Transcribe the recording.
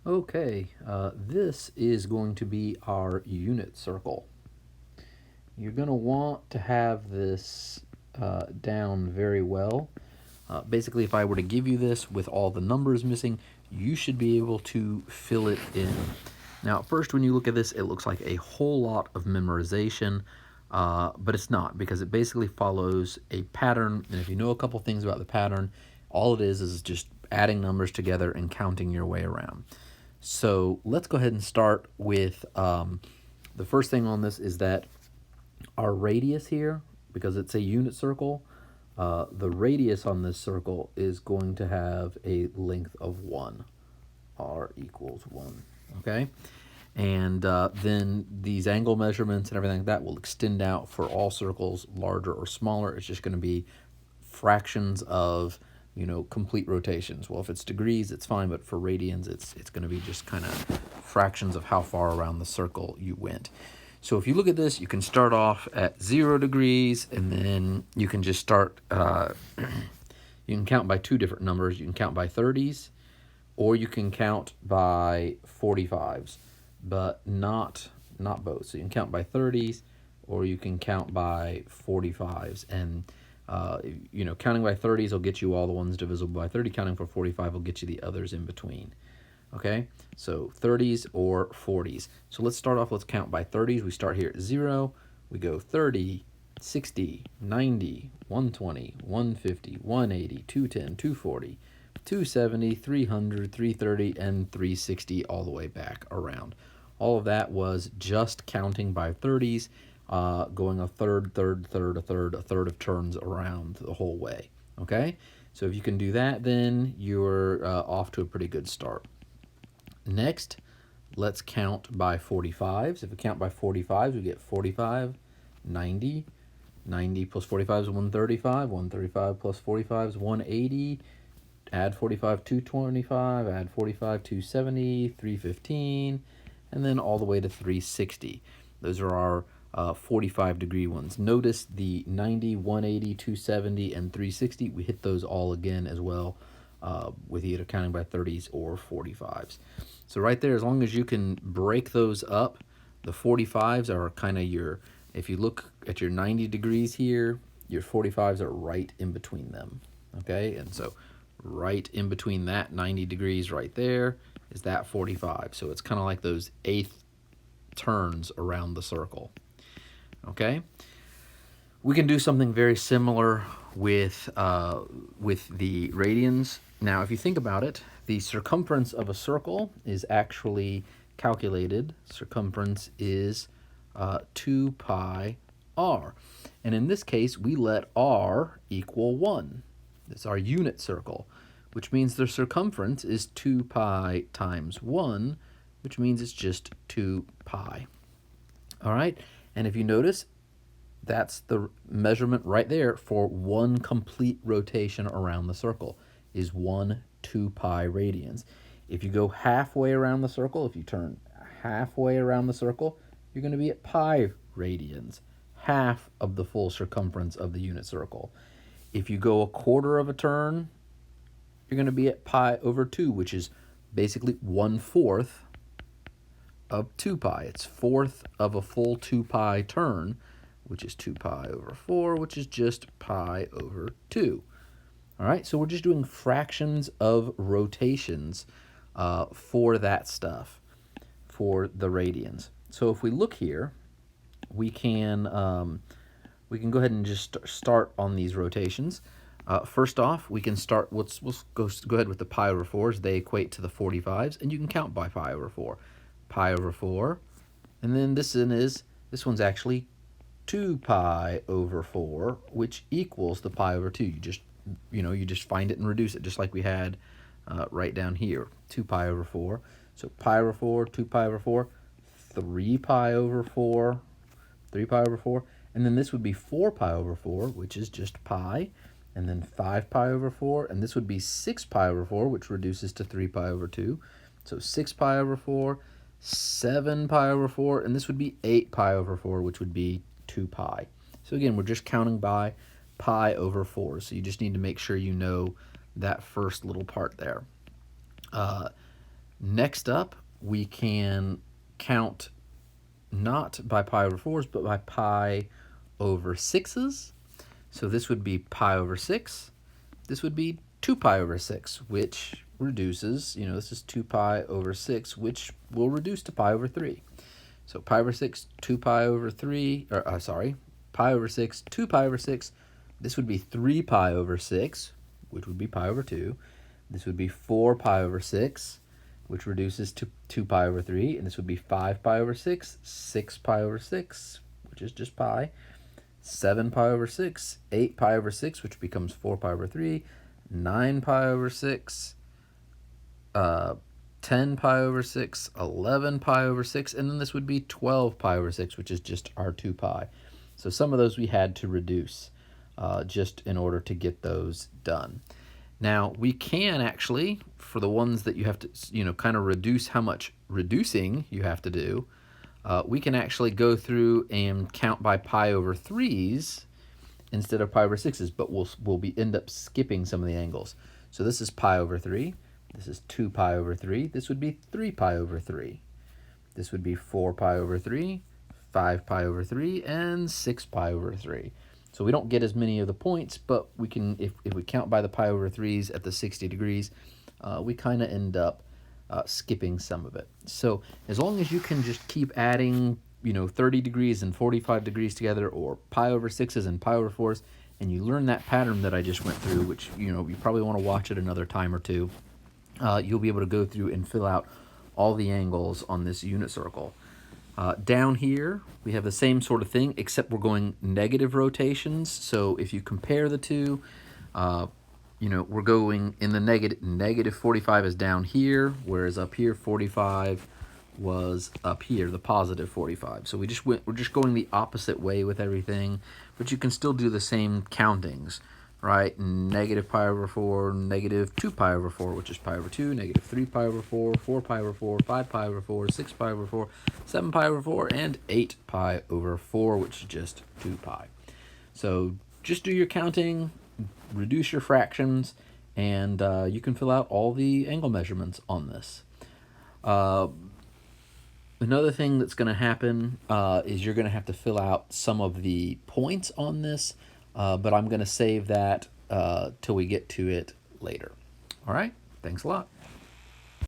Okay, this is going to be our unit circle. You're going to want to have this down very well. Basically, if I were to give you this with all the numbers missing, you should be able to fill it in. Now, first, when you look at this, it looks like a whole lot of memorization, but it's not, because it basically follows a pattern. And if you know a couple things about the pattern, all it is just adding numbers together and counting your way around. So let's go ahead and start with the first thing on this is that our radius here, because it's a unit circle, the radius on this circle is going to have a length of 1. R equals 1, okay? And then these angle measurements and everything like that will extend out for all circles, larger or smaller. It's just going to be fractions of, complete rotations. Well, if it's degrees, it's fine, but for radians, it's going to be just kind of fractions of how far around the circle you went. So if you look at this, you can start off at 0 degrees, and then you can just start, you can count by two different numbers. You can count by 30s, or you can count by 45s, but not both. So you can count by 30s, or you can count by 45s. And, counting by 30s will get you all the ones divisible by 30. Counting for 45 will get you the others in between. Okay, so 30s or 40s. So let's start off, let's count by 30s. We start here at 0. We go 30, 60, 90, 120, 150, 180, 210, 240, 270, 300, 330, and 360 all the way back around. All of that was just counting by 30s, going a third of turns around the whole way. Okay, so if you can do that, then you're off to a pretty good start. Next, let's count by 45s. If we count by 45s, we get 45, 90, 90 plus 45 is 135, 135 plus 45 is 180, add 45, 225, add 45, 270, 315, and then all the way to 360. Those are our 45 degree ones. Notice the 90, 180, 270, and 360. We hit those all again as well, with either counting by 30s or 45s. So right there, as long as you can break those up, the 45s are kind of your, if you look at your 90 degrees here, your 45s are right in between them, okay? And so right in between that 90 degrees right there is that 45. So it's kind of like those eighth turns around the circle, okay? We can do something very similar with the radians. Now, if you think about it, the circumference of a circle is actually calculated. Circumference is 2 pi r. And in this case, we let r equal 1. That's our unit circle, which means the circumference is 2 pi times 1, which means it's just 2 pi. All right, and if you notice, that's the measurement right there for one complete rotation around the circle, is 2 pi radians. If you go halfway around the circle, if you turn halfway around the circle, you're going to be at pi radians, half of the full circumference of the unit circle. If you go a quarter of a turn, you're going to be at pi over 2, which is basically 1/4 of 2 pi. It's 1/4 of a full 2 pi turn, which is 2 pi over 4, which is just pi over 2. All right, so we're just doing fractions of rotations for that stuff, for the radians. So if we look here, we can go ahead and just start on these rotations. First off, we can start, let's go ahead with the pi over 4s. They equate to the 45s, and you can count by pi over 4. Pi over 4, and then this one's actually 2 pi over 4, which equals the pi over 2. You just find it and reduce it, just like we had right down here. 2 pi over 4. So pi over 4, 2 pi over 4, 3 pi over 4, 3 pi over 4. And then this would be 4 pi over 4, which is just pi. And then 5 pi over 4. And this would be 6 pi over 4, which reduces to 3 pi over 2. So 6 pi over 4, 7 pi over 4. And this would be 8 pi over 4, which would be 2 pi. So again, we're just counting by pi over 4. So you just need to make sure you know that first little part there. Next up, we can count not by pi over 4s, but by pi over 6s. So this would be pi over 6. This would be 2 pi over 6, which reduces, this is 2 pi over 6, which will reduce to pi over 3. So pi over 6, 2 pi over 3, pi over 6, 2 pi over 6. This would be 3 pi over 6, which would be pi over 2. This would be 4 pi over 6, which reduces to 2 pi over 3. And this would be 5 pi over 6, 6 pi over 6, which is just pi, 7 pi over 6, 8 pi over 6, which becomes 4 pi over 3, 9 pi over 6, 10 pi over 6, 11 pi over 6, and then this would be 12 pi over 6, which is just our 2 pi. So some of those we had to reduce just in order to get those done. Now, we can actually, for the ones that you have to, kind of reduce how much reducing you have to do, we can actually go through and count by pi over 3s instead of pi over 6s, but we'll end up skipping some of the angles. So this is pi over 3. This is 2 pi over 3. This would be 3 pi over 3. This would be 4 pi over 3, 5 pi over 3, and 6 pi over 3. So we don't get as many of the points, but we can, if we count by the pi over 3s at the 60 degrees, we kind of end up skipping some of it. So as long as you can just keep adding, 30 degrees and 45 degrees together, or pi over 6s and pi over 4s, and you learn that pattern that I just went through, which, you probably want to watch it another time or two, you'll be able to go through and fill out all the angles on this unit circle. Down here, we have the same sort of thing, except we're going negative rotations. So if you compare the two, we're going in the negative 45 is down here, whereas up here 45 was up here, the positive 45. So we're just going the opposite way with everything, but you can still do the same countings, right? Negative pi over 4, negative 2 pi over 4, which is pi over 2, negative 3 pi over 4, 4 pi over 4, 5 pi over 4, 6 pi over 4, 7 pi over 4, and 8 pi over 4, which is just 2 pi. So just do your counting, reduce your fractions, and you can fill out all the angle measurements on this. Another thing that's going to happen is you're going to have to fill out some of the points on this, but I'm going to save that till we get to it later. All right, thanks a lot.